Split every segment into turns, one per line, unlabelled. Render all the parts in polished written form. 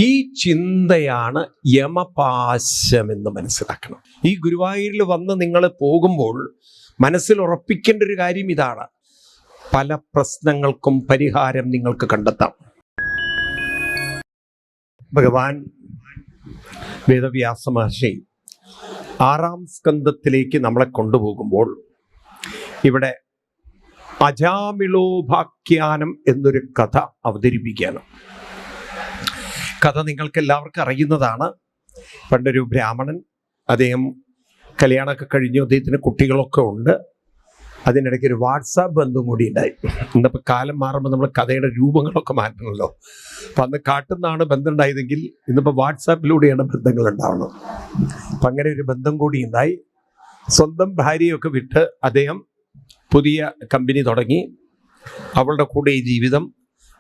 ഈ ചിന്തയാണ് യമപാശമെന്ന് മനസ്സിലാക്കണം. ഈ ഗുരുവായൂരിൽ വന്ന് നിങ്ങൾ പോകുമ്പോൾ മനസ്സിൽ ഉറപ്പിക്കേണ്ട ഒരു കാര്യം ഇതാണ്: പല പ്രശ്നങ്ങൾക്കും പരിഹാരം നിങ്ങൾക്ക് കണ്ടെത്താം. ഭഗവാൻ വേദവ്യാസ മഹർഷി 6-ാം സ്കന്ധത്തിലേക്ക് നമ്മളെ കൊണ്ടുപോകുമ്പോൾ ഇവിടെ അജാമിളോപാഖ്യാനം എന്നൊരു കഥ അവതരിപ്പിക്കുകയാണ്. കഥ നിങ്ങൾക്ക് എല്ലാവർക്കും അറിയുന്നതാണ്. പണ്ടൊരു ബ്രാഹ്മണൻ, അദ്ദേഹം കല്യാണമൊക്കെ കഴിഞ്ഞു, അദ്ദേഹത്തിന് കുട്ടികളൊക്കെ ഉണ്ട്. അതിനിടയ്ക്ക് ഒരു വാട്സാപ്പ് ബന്ധം കൂടി ഉണ്ടായി. ഇന്നിപ്പോൾ കാലം മാറുമ്പോൾ നമ്മൾ കഥയുടെ രൂപങ്ങളൊക്കെ മാറ്റണമല്ലോ. അപ്പം അന്ന് കാട്ടുന്നാണ് ബന്ധം ഉണ്ടായതെങ്കിൽ ഇന്നിപ്പോൾ വാട്സാപ്പിലൂടെയാണ് ബന്ധങ്ങൾ ഉണ്ടാവുന്നത്. അപ്പം അങ്ങനെ ഒരു ബന്ധം കൂടി ഉണ്ടായി. സ്വന്തം ഭാര്യയൊക്കെ വിട്ട് അദ്ദേഹം പുതിയ കമ്പനി തുടങ്ങി. അവളുടെ കൂടെ ഈ ജീവിതം,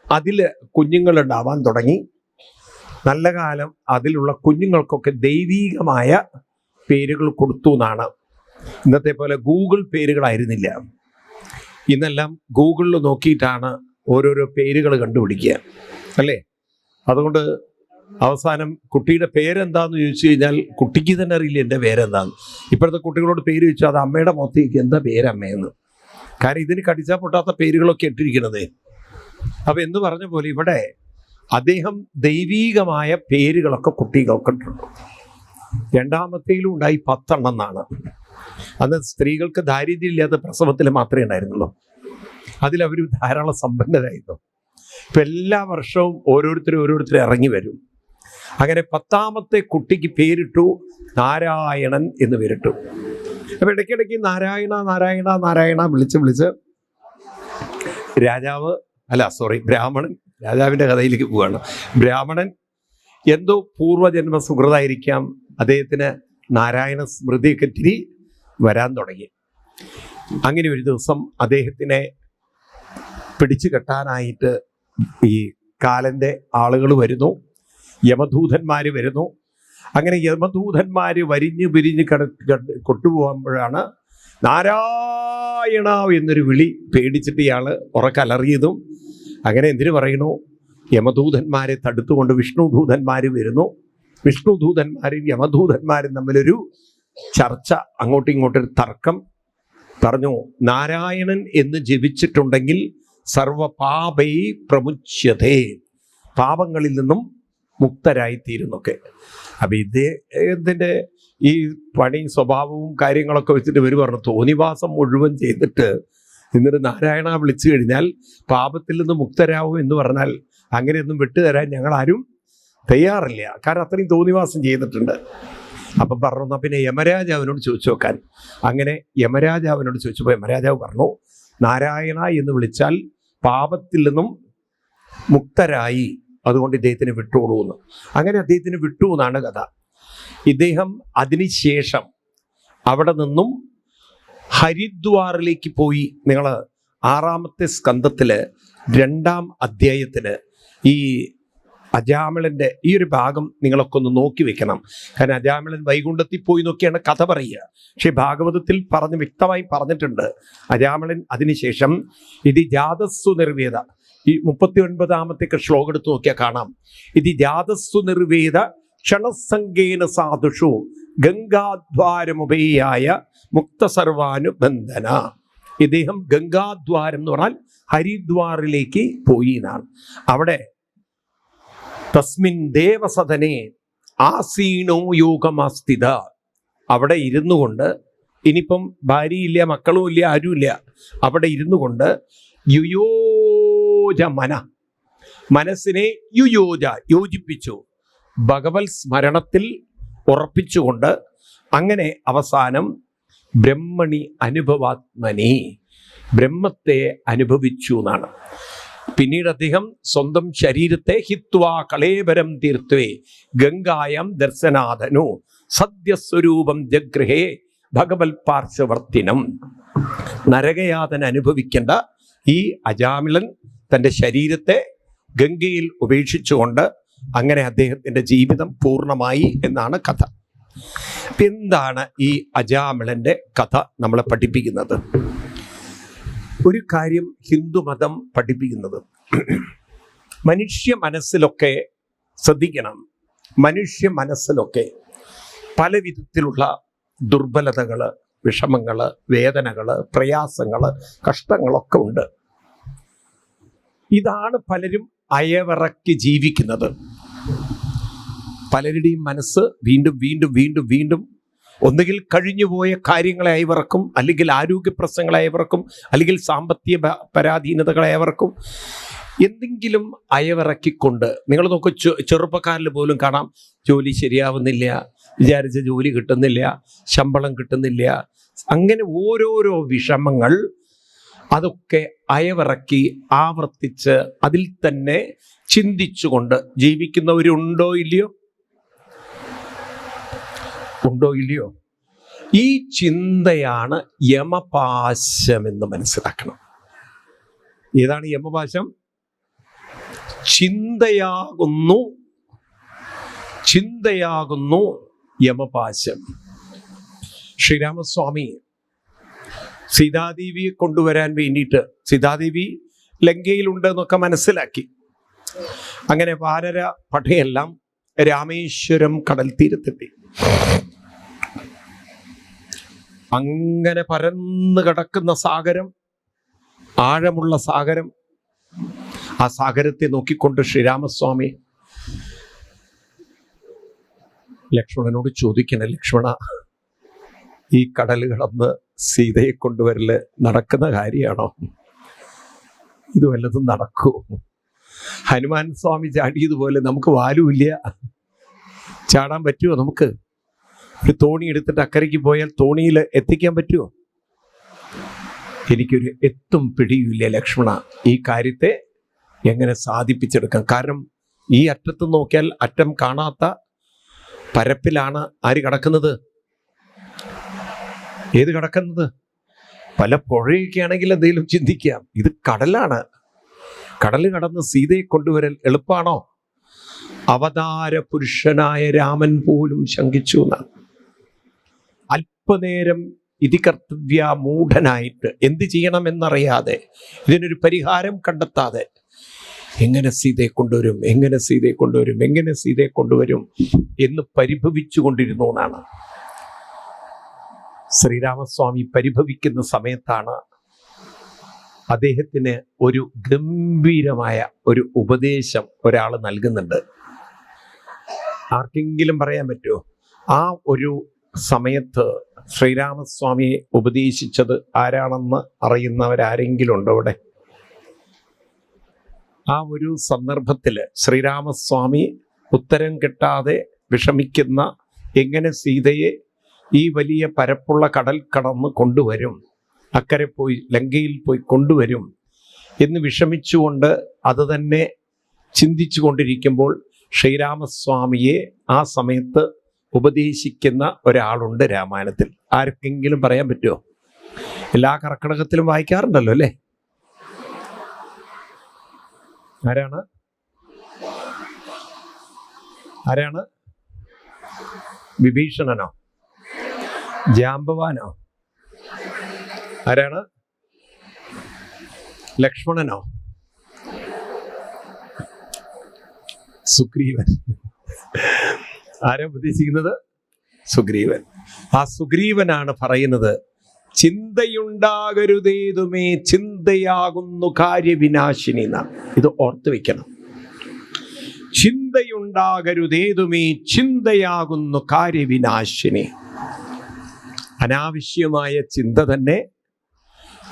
അതിൽ കുഞ്ഞുങ്ങളുണ്ടാവാൻ തുടങ്ങി. നല്ല കാലം അതിലുള്ള കുഞ്ഞുങ്ങൾക്കൊക്കെ ദൈവീകമായ പേരുകൾ കൊടുത്തു എന്നാണ്. ഇന്നത്തെ പോലെ ഗൂഗിൾ പേരുകളായിരുന്നില്ല. ഇന്നെല്ലാം ഗൂഗിളിൽ നോക്കിയിട്ടാണ് ഓരോരോ പേരുകൾ കണ്ടുപിടിക്കുക, അല്ലേ? അതുകൊണ്ട് അവസാനം കുട്ടിയുടെ പേരെന്താന്ന് ചോദിച്ചു കഴിഞ്ഞാൽ കുട്ടിക്ക് തന്നെ അറിയില്ല എൻ്റെ പേരെന്താന്ന്. ഇപ്പോഴത്തെ കുട്ടികളോട് പേര് ചോദിച്ചാൽ അത് അമ്മയുടെ മുഖത്തേക്ക് എന്താ പേരമ്മയെന്ന്. കാരണം ഇതിന് കടിച്ചാൽ പൊട്ടാത്ത പേരുകളൊക്കെ ഇട്ടിരിക്കണത്. അപ്പം എന്ന് പറഞ്ഞ പോലെ ഇവിടെ അദ്ദേഹം ദൈവീകമായ പേരുകളൊക്കെ കുട്ടികൾക്ക് ഇട്ടിട്ടുണ്ട്. രണ്ടാമത്തേലും ഉണ്ടായി 10 എണ്ണം എന്നാണ്. അന്ന് സ്ത്രീകൾക്ക് ദാരിദ്ര്യമില്ലാത്ത പ്രസവത്തിൽ മാത്രമേ ഉണ്ടായിരുന്നുള്ളൂ. അതിലവർ ധാരാളം സമ്പന്നരായിരുന്നു. ഇപ്പം എല്ലാ വർഷവും ഓരോരുത്തരും ഇറങ്ങി വരും. അങ്ങനെ 10ാമത്തെ കുട്ടിക്ക് പേരിട്ടു നാരായണൻ എന്ന് പേരിട്ടു. അപ്പം ഇടയ്ക്കിടയ്ക്ക് നാരായണ വിളിച്ച് ബ്രാഹ്മണൻ, രാജാവിൻ്റെ കഥയിലേക്ക് പോവുകയാണ്. ബ്രാഹ്മണൻ എന്തോ പൂർവ്വജന്മ സുഹൃതായിരിക്കാം, അദ്ദേഹത്തിന് നാരായണ സ്മൃതിയൊക്കെ ഇത്തിരി വരാൻ തുടങ്ങി. അങ്ങനെ ഒരു ദിവസം അദ്ദേഹത്തിനെ പിടിച്ചു കെട്ടാനായിട്ട് ഈ കാലൻ്റെ ആളുകൾ വരുന്നു, യമദൂതന്മാർ വരുന്നു. അങ്ങനെ യമദൂതന്മാർ വരിഞ്ഞ് പിരിഞ്ഞ് കൊണ്ടുപോകുമ്പോഴാണ് നാരായണ എന്നൊരു വിളി പേടിച്ചിട്ട് ഇയാൾ ഉറക്കലറിയതും. അങ്ങനെ എന്തിനു പറയണു, യമദൂതന്മാരെ തടുത്തുകൊണ്ട് വിഷ്ണുദൂതന്മാർ വരുന്നു. വിഷ്ണുദൂതന്മാരും യമദൂതന്മാരും തമ്മിലൊരു ചർച്ച, അങ്ങോട്ടും ഇങ്ങോട്ടൊരു തർക്കം. പറഞ്ഞു, നാരായണൻ എന്ന് ജപിച്ചിട്ടുണ്ടെങ്കിൽ സർവപാപൈ പ്രമുച്യതേ, പാപങ്ങളിൽ നിന്നും മുക്തരായിത്തീരുന്നൊക്കെ. അപ്പം ഇദ്ദേഹത്തിൻ്റെ ഈ പണി സ്വഭാവവും കാര്യങ്ങളൊക്കെ വെച്ചിട്ട് ഇവർ പറഞ്ഞു, തോന്നിവാസം മുഴുവൻ ചെയ്തിട്ട് എന്നിട്ട് നാരായണ വിളിച്ചു കഴിഞ്ഞാൽ പാപത്തിൽ നിന്ന് മുക്തരാവും എന്ന് പറഞ്ഞാൽ അങ്ങനെയൊന്നും വിട്ടുതരാൻ ഞങ്ങളാരും തയ്യാറില്ല. കാരണം അത്രയും തോന്നിവാസം ചെയ്തിട്ടുണ്ട്. അപ്പം പറഞ്ഞു, പിന്നെ യമരാജാവിനോട് ചോദിച്ചു നോക്കാൻ. അങ്ങനെ യമരാജാവിനോട് ചോദിച്ചപ്പോൾ യമരാജാവ് പറഞ്ഞു, നാരായണ എന്ന് വിളിച്ചാൽ പാപത്തിൽ നിന്നും മുക്തരായി, അതുകൊണ്ട് ഇദ്ദേഹത്തിന് വിട്ടുകൊടുക്കുന്നു. അങ്ങനെ അദ്ദേഹത്തിന് വിട്ടു എന്നാണ് കഥ. ഇദ്ദേഹം അതിനുശേഷം അവിടെ നിന്നും ഹരിദ്വാറിലേക്ക് പോയി. നിങ്ങൾ 6-ാമത്തെ സ്കന്ധത്തിൽ 2-ാം അധ്യായത്തിൽ ഈ അജാമിളൻ്റെ ഈ ഒരു ഭാഗം നിങ്ങളൊക്കെ ഒന്ന് നോക്കി വെക്കണം. കാരണം അജാമിളൻ വൈകുണ്ഠത്തിൽ പോയി നോക്കിയാണ് കഥ പറയുക. പക്ഷെ ഭാഗവതത്തിൽ വ്യക്തമായി പറഞ്ഞിട്ടുണ്ട്, അജാമിളൻ അതിനുശേഷം ഇത് ജാതസ്സു നിർവേദ, ഈ 39ാമത്തെ ശ്ലോകം എടുത്ത് നോക്കിയാൽ കാണാം. ഇത് ജാതസ്സു നിർവേദ ക്ഷണസംഗേന സാധുഷു ഗംഗാദ്വാരമുപേയായ മുക്തസർവാനുബന്ധന. ഇദ്ദേഹം ഗംഗാദ്വാരം എന്ന് പറഞ്ഞാൽ ഹരിദ്വാറിലേക്ക് പോയി എന്നാണ്. അവിടെ തസ്മിൻ ദേവസദനെ ആസീനോ യോഗമാസ്ഥിത, അവിടെ ഇരുന്നു കൊണ്ട്, ഇനിയിപ്പം ഭാര്യയില്ല, മക്കളും ഇല്ല, ആരുമില്ല, അവിടെ ഇരുന്നു കൊണ്ട് യുയോജ മനസ്സിനെ യോജിപ്പിച്ചു, ഭഗവത് സ്മരണത്തിൽ ഉറപ്പിച്ചുകൊണ്ട് അങ്ങനെ അവസാനം ബ്രഹ്മണി അനുഭവാത്മനി, ബ്രഹ്മത്തെ അനുഭവിച്ചു എന്നാണ്. പിന്നീട് അദ്ദേഹം സ്വന്തം ശരീരത്തെ ഹിത്വാ കളേബരം തീർത്തേ ഗംഗായം ദർശനാഥനു സദ്യസ്വരൂപം ജഗൃഹേ ഭഗവത് പാർശ്വവർത്തിനം. നരകയാതന അനുഭവിക്കേണ്ട ഈ അജാമിളൻ തൻ്റെ ശരീരത്തെ ഗംഗയിൽ ഉപേക്ഷിച്ചുകൊണ്ട് അങ്ങനെ അദ്ദേഹത്തിൻ്റെ ജീവിതം പൂർണ്ണമായി എന്നാണ് കഥ. എന്താണ് ഈ അജാമിളൻ്റെ കഥ നമ്മളെ പഠിപ്പിക്കുന്നത്? ഒരു കാര്യം ഹിന്ദുമതം പഠിപ്പിക്കുന്നത്, മനുഷ്യ മനസ്സിലൊക്കെ ശ്രദ്ധിക്കണം, മനുഷ്യ മനസ്സിലൊക്കെ പല വിധത്തിലുള്ള ദുർബലതകൾ, വിഷമങ്ങൾ, വേദനകൾ, പ്രയാസങ്ങൾ, കഷ്ടങ്ങളൊക്കെ ഉണ്ട്. ഇതാണ് പലരും അയവിറക്കി ജീവിക്കുന്നത്. പലരുടെയും മനസ്സ് വീണ്ടും വീണ്ടും വീണ്ടും വീണ്ടും ഒന്നുകിൽ കഴിഞ്ഞുപോയ കാര്യങ്ങളെ അയവിറക്കും, അല്ലെങ്കിൽ ആരോഗ്യ പ്രശ്നങ്ങളെ അയവിറക്കും, അല്ലെങ്കിൽ സാമ്പത്തിക പരാധീനതകളെ അയവിറക്കും. എന്തെങ്കിലും അയവിറക്കിക്കൊണ്ട് നിങ്ങൾ നോക്കൂ, ചെറുപ്പക്കാരിൽ പോലും കാണാം, ജോലി ശരിയാവുന്നില്ല, വിചാരിച്ച ജോലി കിട്ടുന്നില്ല, ശമ്പളം കിട്ടുന്നില്ല, അങ്ങനെ ഓരോരോ വിഷമങ്ങൾ അതൊക്കെ അയവിറക്കി ആവർത്തിച്ച് അതിൽ തന്നെ ചിന്തിച്ചുകൊണ്ട് ജീവിക്കുന്നവരുണ്ടോ ഇല്ലയോ? ഉണ്ടോ ഇല്ലയോ? ഈ ചിന്തയാണ് യമപാശം എന്ന് മനസ്സിലാക്കണം. ഏതാണ് യമപാശം? ചിന്തയാകുന്നു യമപാശം. ശ്രീരാമസ്വാമി സീതാദേവിയെ കൊണ്ടുവരാൻ വേണ്ടിയിട്ട്, സീതാദേവി ലങ്കയിലുണ്ട് എന്നൊക്കെ മനസ്സിലാക്കി. അങ്ങനെ വാനര പടയെല്ലാം രാമേശ്വരം കടൽ തീരത്തെത്തി. അങ്ങനെ പരന്നു കിടക്കുന്ന സാഗരം, ആഴമുള്ള സാഗരം. ആ സാഗരത്തെ നോക്കിക്കൊണ്ട് ശ്രീരാമസ്വാമി ലക്ഷ്മണനോട് ചോദിക്കണം, ലക്ഷ്മണ, ഈ കടൽ കടന്ന് സീതയെ കൊണ്ടുവരല് നടക്കുന്ന കാര്യമാണോ? ഇത് വല്ലതും നടക്കുമോ? ഹനുമാൻ സ്വാമി ചാടിയതുപോലെ നമുക്ക് വാലുമില്ല, ചാടാൻ പറ്റുമോ? നമുക്ക് ഒരു തോണി എടുത്തിട്ട് അക്കരയ്ക്ക് പോയാൽ തോണിയിൽ എത്തിക്കാൻ പറ്റുമോ? എനിക്കൊരു എത്തും പിടിയില്ല ലക്ഷ്മണ, ഈ കാര്യത്തെ എങ്ങനെ സാധിപ്പിച്ചെടുക്കാം? കാരണം ഈ അറ്റത്ത് നോക്കിയാൽ അറ്റം കാണാത്ത പരപ്പിലാണ് ആര് കിടക്കുന്നത്? ഏത് കിടക്കുന്നത്? പല പുഴയൊക്കെ ആണെങ്കിൽ എന്തെങ്കിലും ചിന്തിക്കാം. ഇത് കടലാണ്. കടൽ കടന്ന് സീതയെ കൊണ്ടുവരൽ എളുപ്പമാണോ? അവതാര പുരുഷനായ രാമൻ പോലും ശങ്കിച്ചു എന്നാണ്. അല്പനേരം ഇതി കർത്തവ്യ മൂഢനായിട്ട് എന്ത് ചെയ്യണമെന്നറിയാതെ, ഇതിനൊരു പരിഹാരം കണ്ടെത്താതെ, എങ്ങനെ സീതയെ കൊണ്ടുവരും, എങ്ങനെ സീതയെ കൊണ്ടുവരും, എങ്ങനെ സീതയെ കൊണ്ടുവരും എന്ന് പരിഭവിച്ചു കൊണ്ടിരുന്നു എന്നാണ്. ശ്രീരാമസ്വാമി പരിഭവിക്കുന്ന സമയത്താണ് അദ്ദേഹത്തിന് ഒരു ഗംഭീരമായ ഒരു ഉപദേശം ഒരാൾ നൽകുന്നുണ്ട്. ആർക്കെങ്കിലും പറയാൻ പറ്റുമോ? ആ ഒരു സമയത്ത് ശ്രീരാമസ്വാമിയെ ഉപദേശിച്ചത് ആരാണെന്ന് അറിയുന്നവരാരെങ്കിലും ഉണ്ടോ ഇവിടെ? ആ ഒരു സന്ദർഭത്തിൽ ശ്രീരാമസ്വാമി ഉത്തരം കിട്ടാതെ വിഷമിക്കുന്ന, എങ്ങനെ സീതയെ ഈ വലിയ പരപ്പുള്ള കടൽ കടന്ന് കൊണ്ടുവരും, അക്കരെ പോയി ലങ്കയിൽ പോയി കൊണ്ടുവരും എന്ന് വിഷമിച്ചുകൊണ്ട് അത് തന്നെ ചിന്തിച്ചു കൊണ്ടിരിക്കുമ്പോൾ ശ്രീരാമസ്വാമിയെ ആ സമയത്ത് ഉപദേശിക്കുന്ന ഒരാളുണ്ട് രാമായണത്തിൽ. ആർക്കെങ്കിലും പറയാൻ പറ്റുമോ? എല്ലാ കർക്കിടകത്തിലും വായിക്കാറുണ്ടല്ലോ അല്ലേ? ആരാണ്? വിഭീഷണനോ? ജാമ്പവാനോ? ആരാണ്? ലക്ഷ്മണനോ? സുഗ്രീവൻ. ആരാ ഉപദേശിക്കുന്നത്? സുഗ്രീവൻ. ആ സുഗ്രീവനാണ് പറയുന്നത്, ചിന്തയുണ്ടാകരുതേതുമേ ചിന്തയാകുന്നു കാര്യവിനാശിനി എന്നാണ്. ഇത് ഓർത്തു വെക്കണം. ചിന്തയുണ്ടാകരുതേതുമേ ചിന്തയാകുന്നു കാര്യവിനാശിനി. അനാവശ്യമായ ചിന്ത തന്നെ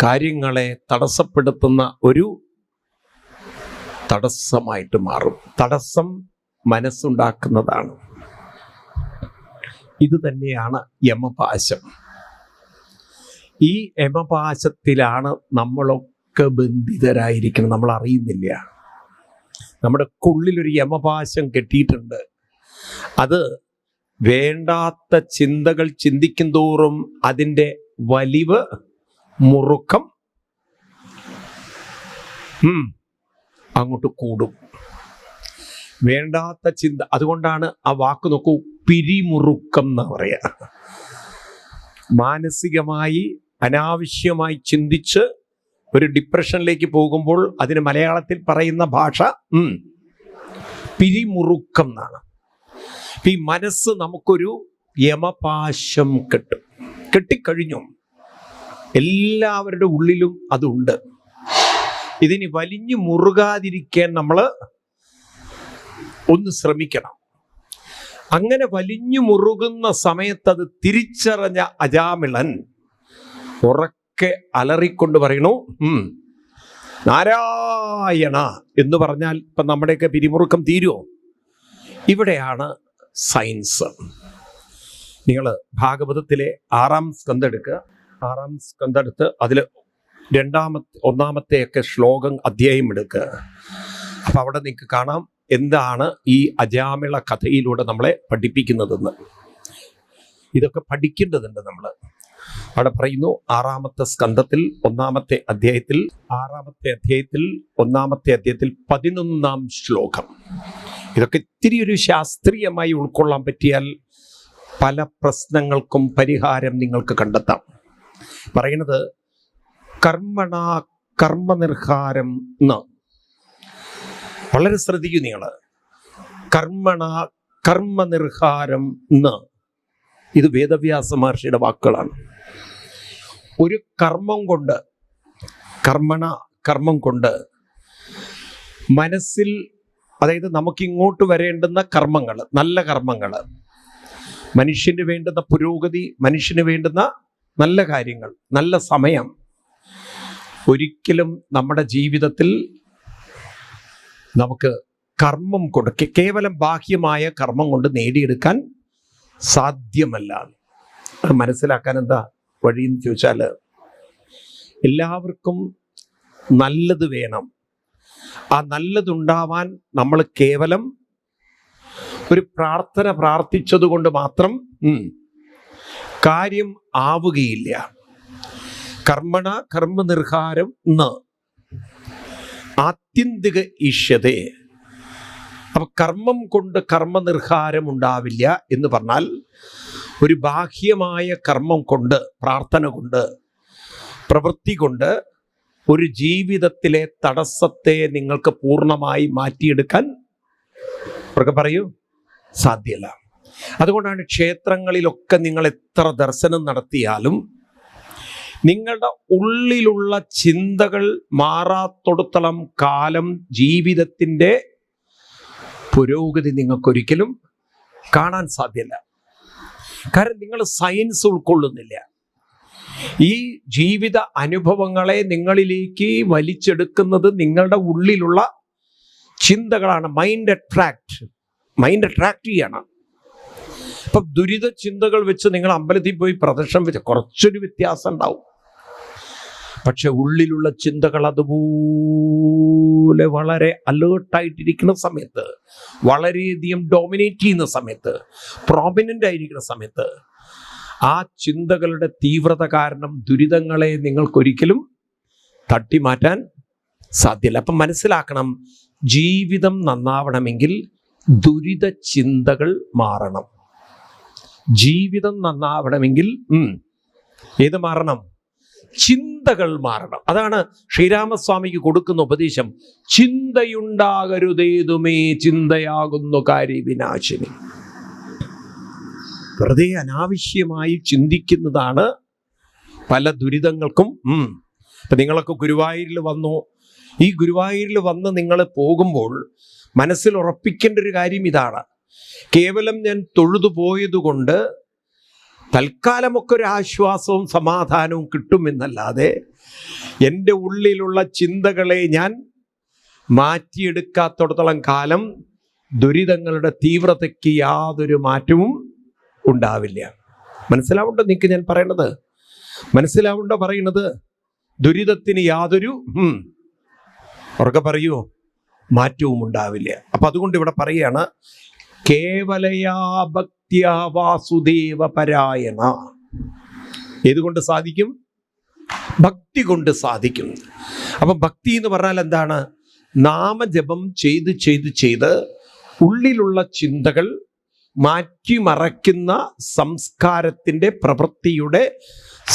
കാര്യങ്ങളെ തടസ്സപ്പെടുത്തുന്ന ഒരു തടസ്സമായിട്ട് മാറും. തടസ്സം മനസ്സുണ്ടാക്കുന്നതാണ്. ഇത് തന്നെയാണ് യമപാശം. ഈ യമപാശത്തിലാണ് നമ്മളൊക്കെ ബന്ധിതരായിരിക്കുന്നത്. നമ്മൾ അറിയുന്നില്ല. നമ്മുടെ ഉള്ളിലൊരു യമപാശം കെട്ടിയിട്ടുണ്ട്. അത് വേണ്ടാത്ത ചിന്തകൾ ചിന്തിക്കും തോറും അതിൻ്റെ വലിവ്, മുറുക്കം അങ്ങോട്ട് കൂടും. വേണ്ടാത്ത ചിന്ത, അതുകൊണ്ടാണ് ആ വാക്ക് നോക്കൂ, പിരിമുറുക്കം എന്ന് പറയാ. മാനസികമായി അനാവശ്യമായി ചിന്തിച്ച് ഒരു ഡിപ്രഷനിലേക്ക് പോകുമ്പോൾ അതിന് മലയാളത്തിൽ പറയുന്ന ഭാഷ പിരിമുറുക്കം എന്നാണ്. ഈ മനസ്സ് നമുക്കൊരു യമപാശം കെട്ടിക്കഴിഞ്ഞു. എല്ലാവരുടെ ഉള്ളിലും അതുണ്ട്. ഇതിന് വലിഞ്ഞു മുറുകാതിരിക്കാൻ നമ്മൾ ഒന്ന് ശ്രമിക്കണം. അങ്ങനെ വലിഞ്ഞു മുറുകുന്ന സമയത്ത് അത് തിരിച്ചറിഞ്ഞ അജാമിളൻ ഉറക്കെ അലറിക്കൊണ്ട് പറയണു, നാരായണ എന്ന് പറഞ്ഞാൽ ഇപ്പം നമ്മുടെയൊക്കെ പിരിമുറുക്കം തീരുമോ? ഇവിടെയാണ് സയൻസ്. നിങ്ങൾ ഭാഗവതത്തിലെ 6-ാം സ്കന്ധം എടുക്കുക. 6-ാം സ്കന്ധം എടുത്ത് അതിൽ 1-ാമത്തെയൊക്കെ ശ്ലോകം അധ്യായം എടുക്കുക. അപ്പം അവിടെ നിങ്ങൾക്ക് കാണാം എന്താണ് ഈ അജാമിള കഥയിലൂടെ നമ്മളെ പഠിപ്പിക്കുന്നതെന്ന്. ഇതൊക്കെ പഠിക്കേണ്ടതുണ്ട് നമ്മൾ. അവിടെ പറയുന്നു 6-ാമത്തെ സ്കന്ധത്തിൽ 1-ാമത്തെ അധ്യായത്തിൽ 6-ാമത്തെ അധ്യായത്തിൽ 1-ാമത്തെ അധ്യായത്തിൽ 11-ാം ശ്ലോകം. ഇതൊക്കെ ഇത്തിരി ഒരു ശാസ്ത്രീയമായി ഉൾക്കൊള്ളാൻ പറ്റിയാൽ പല പ്രശ്നങ്ങൾക്കും പരിഹാരം നിങ്ങൾക്ക് കണ്ടെത്താം. പറയുന്നത് കർമ്മണ കർമ്മനിർഹാരം എന്ന്. വളരെ ശ്രദ്ധിക്കൂ നിങ്ങൾ. കർമ്മണ കർമ്മനിർഹാരം എന്ന്. ഇത് വേദവ്യാസ മഹർഷിയുടെ വാക്കുകളാണ്. ഒരു കർമ്മം കൊണ്ട്, കർമ്മം കൊണ്ട് മനസ്സിൽ, അതായത് നമുക്കിങ്ങോട്ട് വരേണ്ടുന്ന കർമ്മങ്ങൾ, നല്ല കർമ്മങ്ങൾ, മനുഷ്യന് വേണ്ടുന്ന പുരോഗതി, മനുഷ്യന് വേണ്ടുന്ന നല്ല കാര്യങ്ങൾ, നല്ല സമയം ഒരിക്കലും നമ്മുടെ ജീവിതത്തിൽ നമുക്ക് കർമ്മം കൊണ്ട്, കേവലം ബാഹ്യമായ കർമ്മം കൊണ്ട് നേടിയെടുക്കാൻ സാധ്യമല്ല. അത് മനസ്സിലാക്കാൻ എന്താ വഴിയെന്ന് ചോദിച്ചാൽ, എല്ലാവർക്കും നല്ലത് വേണം. ആ നല്ലതുണ്ടാവാൻ നമ്മൾ കേവലം ഒരു പ്രാർത്ഥന പ്രാർത്ഥിച്ചത് കൊണ്ട് മാത്രം കാര്യം ആവുകയില്ല. കർമ്മണ കർമ്മനിർഹാരം എന്ന് ആത്യന്തിക ഈശ്വതേ. അപ്പൊ കർമ്മം കൊണ്ട് കർമ്മനിർഹാരം ഉണ്ടാവില്ല എന്ന് പറഞ്ഞാൽ, ഒരു ബാഹ്യമായ കർമ്മം കൊണ്ട്, പ്രാർത്ഥന കൊണ്ട്, പ്രവൃത്തി കൊണ്ട് ഒരു ജീവിതത്തിലെ തടസ്സത്തെ നിങ്ങൾക്ക് പൂർണ്ണമായി മാറ്റിയെടുക്കാൻ പറയൂ സാധ്യമല്ല. അതുകൊണ്ടാണ് ക്ഷേത്രങ്ങളിലൊക്കെ നിങ്ങൾ എത്ര ദർശനം നടത്തിയാലും നിങ്ങളുടെ ഉള്ളിലുള്ള ചിന്തകൾ മാറാത്തൊടുത്തോളം കാലം ജീവിതത്തിൻ്റെ പുരോഗതി നിങ്ങൾക്കൊരിക്കലും കാണാൻ സാധ്യമല്ല. കാരണം നിങ്ങൾ സയൻസ് ഉൾക്കൊള്ളുന്നില്ല. ഈ ജീവിത അനുഭവങ്ങളെ നിങ്ങളിലേക്ക് വലിച്ചെടുക്കുന്നത് നിങ്ങളുടെ ഉള്ളിലുള്ള ചിന്തകളാണ്. മൈൻഡ് അട്രാക്ട് ചെയ്യണം. ഇപ്പം ദുരിത ചിന്തകൾ വെച്ച് നിങ്ങൾ അമ്പലത്തിൽ പോയി പ്രദക്ഷിണം വെച്ച് കുറച്ചൊരു വ്യത്യാസം ഉണ്ടാവും. പക്ഷെ ഉള്ളിലുള്ള ചിന്തകൾ അതുപോലെ വളരെ അലേർട്ടായിട്ടിരിക്കുന്ന സമയത്ത്, വളരെയധികം ഡോമിനേറ്റ് ചെയ്യുന്ന സമയത്ത്, പ്രോമിനൻ്റ് ആയിരിക്കുന്ന സമയത്ത്, ആ ചിന്തകളുടെ തീവ്രത കാരണം ദുരിതങ്ങളെ നിങ്ങൾക്കൊരിക്കലും തട്ടിമാറ്റാൻ സാധ്യമല്ല. അപ്പം മനസ്സിലാക്കണം, ജീവിതം നന്നാവണമെങ്കിൽ ദുരിത ചിന്തകൾ മാറണം. ജീവിതം നന്നാവണമെങ്കിൽ ഏത് മാറണം? ചിന്തകൾ മാറണം. അതാണ് ശ്രീരാമസ്വാമിക്ക് കൊടുക്കുന്ന ഉപദേശം. ചിന്തയുണ്ടാകരുതേതുമേ ചിന്തയാകുന്നു കാര്യവിനാശിനി. വെറുതെ അനാവശ്യമായി ചിന്തിക്കുന്നതാണ് പല ദുരിതങ്ങൾക്കും. ഇപ്പം നിങ്ങളൊക്കെ ഗുരുവായൂരിൽ വന്നു. ഈ ഗുരുവായൂരിൽ വന്ന് നിങ്ങൾ പോകുമ്പോൾ മനസ്സിൽ ഉറപ്പിക്കേണ്ട ഒരു കാര്യം ഇതാണ്: കേവലം ഞാൻ തൊഴുതു പോയതുകൊണ്ട് തൽക്കാലമൊക്കെ ഒരു ആശ്വാസവും സമാധാനവും കിട്ടുമെന്നല്ലാതെ എൻ്റെ ഉള്ളിലുള്ള ചിന്തകളെ ഞാൻ മാറ്റിയെടുക്കാത്തിടത്തോളം കാലം ദുരിതങ്ങളുടെ തീവ്രതയ്ക്ക് യാതൊരു മാറ്റവും ഉണ്ടാവില്ല. മനസ്സിലാവുണ്ടോ നിങ്ങൾക്ക് ഞാൻ പറയണത്? മനസ്സിലാവുണ്ടോ പറയുന്നത്? ദുരിതത്തിന് യാതൊരു ഉറക്കെ പറയൂ മാറ്റവും ഉണ്ടാവില്ല. അപ്പൊ അതുകൊണ്ട് ഇവിടെ പറയുകയാണ്, കേവലയാ ഭക്ത്യാ വാസുദേവ പരായണ. ഏതുകൊണ്ട് സാധിക്കും? ഭക്തി കൊണ്ട് സാധിക്കും. അപ്പൊ ഭക്തി എന്ന് പറഞ്ഞാൽ എന്താണ്? നാമജപം ചെയ്ത് ചെയ്ത് ചെയ്ത് ഉള്ളിലുള്ള ചിന്തകൾ മാറ്റിമറയ്ക്കുന്ന സംസ്കാരത്തിൻ്റെ പ്രവൃത്തിയുടെ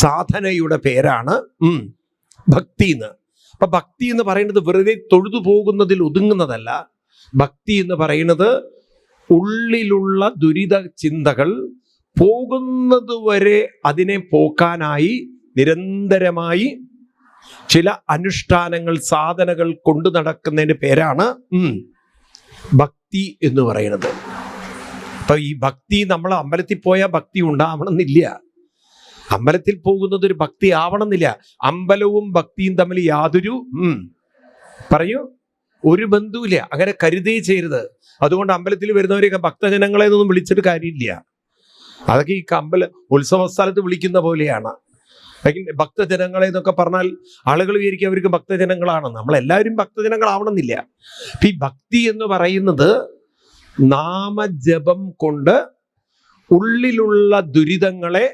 സാധനയുടെ പേരാണ് ഭക്തി എന്ന്. അപ്പൊ ഭക്തി എന്ന് പറയുന്നത് വെറുതെ തൊഴുതു പോകുന്നതിൽ ഒതുങ്ങുന്നതല്ല, ഭക്തി എന്ന് പറയുന്നത് ഉള്ളിലുള്ള ദുരിത ചിന്തകൾ പോകുന്നതുവരെ അതിനെ പോക്കാനായി നിരന്തരമായി ചില അനുഷ്ഠാനങ്ങൾ, സാധനകൾ കൊണ്ടു നടക്കുന്നതിന് പേരാണ് ഭക്തി എന്ന് പറയുന്നത്. അപ്പൊ ഈ ഭക്തി, നമ്മൾ അമ്പലത്തിൽ പോയാൽ ഭക്തി ഉണ്ടാവണമെന്നില്ല. അമ്പലത്തിൽ പോകുന്നത് ഒരു ഭക്തി ആവണമെന്നില്ല. അമ്പലവും ഭക്തിയും തമ്മിൽ യാതൊരു ഒരു ബന്ധവുമില്ല. അങ്ങനെ കരുതേ ചെയ്യരുത്. അതുകൊണ്ട് അമ്പലത്തിൽ വരുന്നവരെയൊക്കെ ഭക്തജനങ്ങളെ ഒന്നും വിളിച്ചിട്ട് കാര്യമില്ല. അതൊക്കെ ഈ ഉത്സവ സ്ഥലത്ത് വിളിക്കുന്ന പോലെയാണ്. ഭക്തജനങ്ങളെ എന്നൊക്കെ പറഞ്ഞാൽ ആളുകൾ വിചാരിക്കും അവർക്ക് ഭക്തജനങ്ങളാണ്. നമ്മളെല്ലാവരും ഭക്തജനങ്ങളാവണമെന്നില്ല. ഈ ഭക്തി എന്ന് പറയുന്നത് നാമജപം കൊണ്ട് ഉള്ളിലുള്ള ദുരിതങ്ങളെ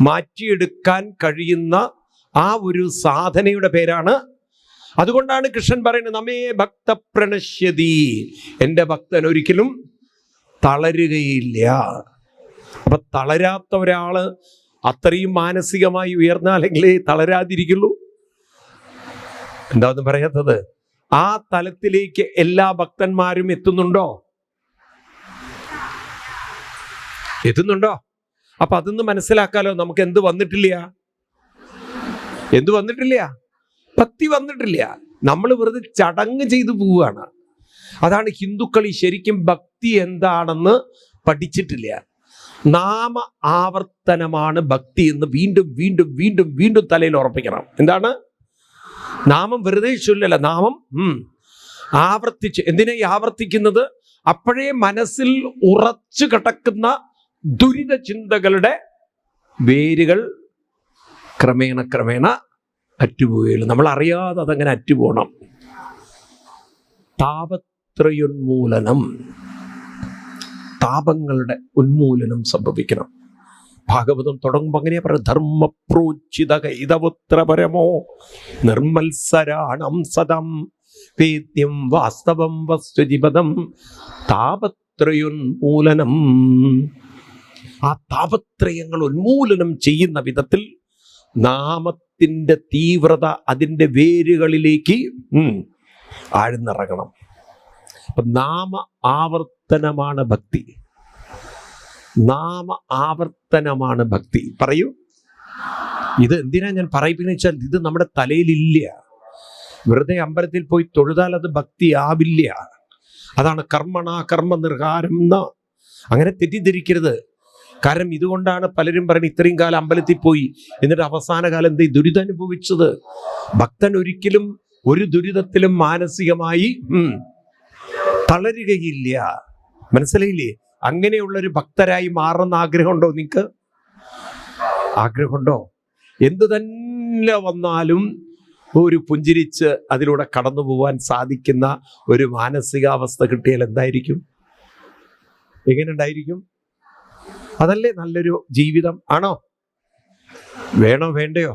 മാറ്റിയെടുക്കാൻ കഴിയുന്ന ആ ഒരു സാധനയുടെ പേരാണ്. അതുകൊണ്ടാണ് കൃഷ്ണൻ പറയുന്നത്, നമ്മേ ഭക്ത പ്രണശ്യതി, എൻ്റെ ഭക്തൻ ഒരിക്കലും തളരുകയില്ല. അപ്പൊ തളരാത്ത ഒരാള് അത്രയും മാനസികമായി ഉയർന്നാലെങ്കിലേ തളരാതിരിക്കുള്ളൂ. എന്താന്ന് പറയാത്തത്? ആ തലത്തിലേക്ക് എല്ലാ ഭക്തന്മാരും എത്തുന്നുണ്ടോ? അപ്പൊ അതൊന്ന് മനസ്സിലാക്കാലോ. നമുക്ക് എന്ത് വന്നിട്ടില്ല? ഭക്തി വന്നിട്ടില്ല. നമ്മൾ വെറുതെ ചടങ്ങ് ചെയ്തു പോവുകയാണ്. അതാണ് ഹിന്ദുക്കൾ ശരിക്കും ഭക്തി എന്താണെന്ന് പഠിച്ചിട്ടില്ല. നാമ ആവർത്തനമാണ് ഭക്തി എന്ന് വീണ്ടും വീണ്ടും വീണ്ടും വീണ്ടും തലയിൽ ഉറപ്പിക്കണം. എന്താണ്? നാമം വെറുതെ ചൊല്ലല്ല, നാമം ആവർത്തിച്ച്. എന്തിനാ ഈ ആവർത്തിക്കുന്നത്? അപ്പോഴേ മനസ്സിൽ ഉറച്ചു കിടക്കുന്ന ദുരിത ചിന്തകളുടെ വേരുകൾ ക്രമേണ ക്രമേണ അറ്റുപോവുകയുള്ളൂ. നമ്മൾ അറിയാതെ അതങ്ങനെ അറ്റുപോകണം. താപത്രയോന്മൂലനം, താപങ്ങളുടെ ഉന്മൂലനം സംഭവിക്കണം. ഭാഗവതം തുടങ്ങുമ്പോൾ അങ്ങനെയാ പറയുന്നത്, ധർമ്മപ്രോച്ചിത കൈതപുത്രപരമോ നിർമ്മത്സരാണം സദം വേദ്യം വാസ്തവം വസ്തുജിപദം താപത്രയോന്മൂലനം. ആ താപത്രയങ്ങൾ ഉന്മൂലനം ചെയ്യുന്ന വിധത്തിൽ നാമത്തിന്റെ തീവ്രത അതിൻ്റെ വേരുകളിലേക്ക് ആഴ്ന്നിറങ്ങണം. അപ്പൊ നാമ ആവർത്തനമാണ് ഭക്തി. നാമ ആവർത്തനമാണ് ഭക്തി. പറയൂ, ഇത് എന്തിനാ ഞാൻ പറയിപ്പിക്കുന്ന വെച്ചാൽ ഇത് നമ്മുടെ തലയിലില്ല. വെറുതെ അമ്പലത്തിൽ പോയി തൊഴുതാൽ അത് ഭക്തി ആവില്ല. അതാണ് കർമ്മണ കർമ്മ നിർഹാരം എന്ന്. അങ്ങനെ തെറ്റിദ്ധരിക്കരുത്. കാരണം ഇതുകൊണ്ടാണ് പലരും പറയുന്നത് ഇത്രയും കാലം അമ്പലത്തിൽ പോയി എന്നിട്ട് അവസാന കാലം എന്തേ ദുരിതം അനുഭവിച്ചത്. ഭക്തൻ ഒരിക്കലും ഒരു ദുരിതത്തിലും മാനസികമായി തളരുകയില്ല. മനസ്സിലായില്ലേ? അങ്ങനെയുള്ളൊരു ഭക്തരായി മാറുന്ന ആഗ്രഹമുണ്ടോ നിങ്ങൾക്ക്? ആഗ്രഹമുണ്ടോ? എന്തു തന്നെ വന്നാലും ഒരു പുഞ്ചിരിച്ച് അതിലൂടെ കടന്നു പോവാൻ സാധിക്കുന്ന ഒരു മാനസികാവസ്ഥ കിട്ടിയാൽ എന്തായിരിക്കും? എങ്ങനെ ഉണ്ടായിരിക്കും? അതല്ലേ നല്ലൊരു ജീവിതം? ആണോ? വേണോ വേണ്ടയോ?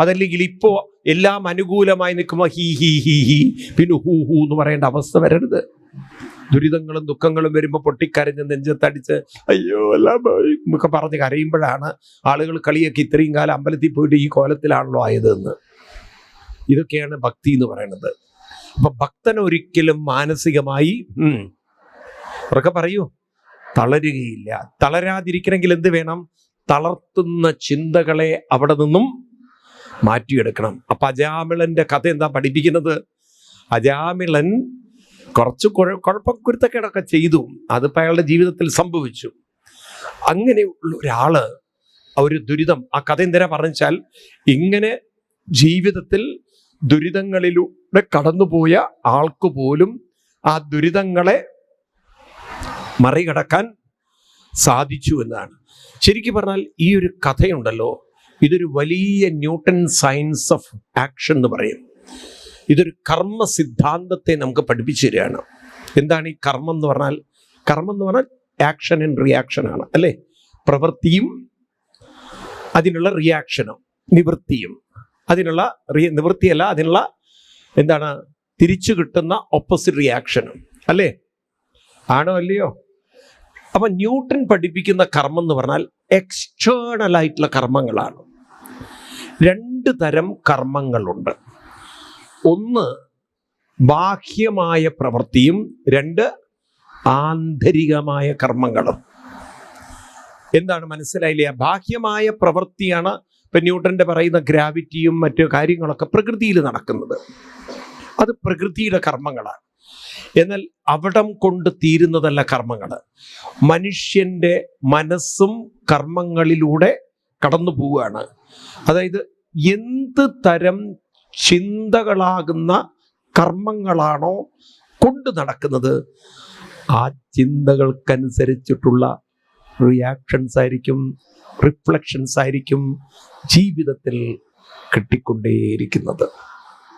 അതല്ലെങ്കിൽ ഇപ്പോ എല്ലാം അനുകൂലമായി നിൽക്കുമ്പോൾ ഹീ ഹീ ഹീ ഹീ പിന്നെ ഹൂ ഹൂ എന്ന് പറയേണ്ട അവസ്ഥ വരരുത്. ദുരിതങ്ങളും ദുഃഖങ്ങളും വരുമ്പോൾ പൊട്ടിക്കരഞ്ഞ് നെഞ്ചത്തടിച്ച് അയ്യോ എല്ലാം ഒക്കെ പറഞ്ഞ് കരയുമ്പോഴാണ് ആളുകൾ കളിയൊക്കെ ഇത്രയും കാലം അമ്പലത്തിൽ പോയിട്ട് ഈ കോലത്തിലാണല്ലോ ആയതെന്ന്. ഇതൊക്കെയാണ് ഭക്തി എന്ന് പറയുന്നത്. അപ്പൊ ഭക്തൻ ഒരിക്കലും മാനസികമായി ഉറക്കെ പറയൂ തളരുകയില്ല. തളരാതിരിക്കണമെങ്കിൽ എന്ത് വേണം? തളർത്തുന്ന ചിന്തകളെ അവിടെ നിന്നും മാറ്റിയെടുക്കണം. അപ്പൊ അജാമിളന്റെ കഥ എന്താ പഠിപ്പിക്കുന്നത്? അജാമിളൻ കുറച്ച് കുഴപ്പക്കുരുത്തക്കേടൊക്കെ ചെയ്തു. അതിപ്പോൾ അയാളുടെ ജീവിതത്തിൽ സംഭവിച്ചു. അങ്ങനെയുള്ള ഒരാള് ഒരു ദുരിതം, ആ കഥ എന്തിനാ പറഞ്ഞാൽ ഇങ്ങനെ ജീവിതത്തിൽ ദുരിതങ്ങളിലൂടെ കടന്നുപോയ ആൾക്ക് പോലും ആ ദുരിതങ്ങളെ മറികടക്കാൻ സാധിച്ചു എന്നാണ്. ശരിക്കും പറഞ്ഞാൽ ഈ ഒരു കഥയുണ്ടല്ലോ, ഇതൊരു വലിയ ന്യൂട്ടൺ സയൻസ് ഓഫ് ആക്ഷൻ എന്ന് പറയും. ഇതൊരു കർമ്മ സിദ്ധാന്തത്തെ നമുക്ക് പഠിപ്പിച്ചു തരികയാണ്. എന്താണ് ഈ കർമ്മം എന്ന് പറഞ്ഞാൽ? കർമ്മം എന്ന് പറഞ്ഞാൽ ആക്ഷൻ ആൻഡ് റിയാക്ഷൻ ആണ്, അല്ലേ? പ്രവൃത്തിയും അതിനുള്ള റിയാക്ഷനും, നിവൃത്തിയും അതിനുള്ള നിവൃത്തിയല്ല, അതിനുള്ള എന്താണ് തിരിച്ചു കിട്ടുന്ന ഓപ്പോസിറ്റ് റിയാക്ഷനും, അല്ലേ? ആണോ അല്ലയോ? അപ്പൊ ന്യൂട്ടൺ പഠിപ്പിക്കുന്ന കർമ്മം എന്ന് പറഞ്ഞാൽ എക്സ്റ്റേണൽ ആയിട്ടുള്ള കർമ്മങ്ങളാണ്. 2 തരം കർമ്മങ്ങളുണ്ട്. ഒന്ന് ബാഹ്യമായ പ്രവൃത്തിയും, 2 ആന്തരികമായ കർമ്മങ്ങളും. എന്താണ് മനസ്സിലായില്ലേ? ബാഹ്യമായ പ്രവൃത്തിയാണ് ഇപ്പം ന്യൂട്ടന്റെ പറയുന്ന ഗ്രാവിറ്റിയും മറ്റു കാര്യങ്ങളൊക്കെ പ്രകൃതിയിൽ നടക്കുന്നത്. അത് പ്രകൃതിയുടെ കർമ്മങ്ങളാണ്. എന്നാൽ അവിടം കൊണ്ട് തീരുന്നതല്ല കർമ്മങ്ങൾ. മനുഷ്യന്റെ മനസ്സും കർമ്മങ്ങളിലൂടെ കടന്നു പോവുകയാണ്. അതായത് എന്ത് തരം ചിന്തകളാകുന്ന കർമ്മങ്ങളാണോ കൊണ്ട് നടക്കുന്നത്, ആ ചിന്തകൾക്കനുസരിച്ചിട്ടുള്ള റിയാക്ഷൻസ് ആയിരിക്കും, റിഫ്ലക്ഷൻസ് ആയിരിക്കും ജീവിതത്തിൽ കിട്ടിക്കൊണ്ടേയിരിക്കുന്നത്.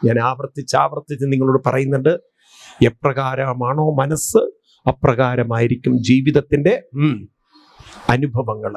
ഞാൻ ആവർത്തിച്ച് നിങ്ങളോട് പറയുന്നുണ്ട്, എപ്രകാരമാണോ മനസ്സ് അപ്രകാരമായിരിക്കും ജീവിതത്തിൻ്റെ അനുഭവങ്ങൾ.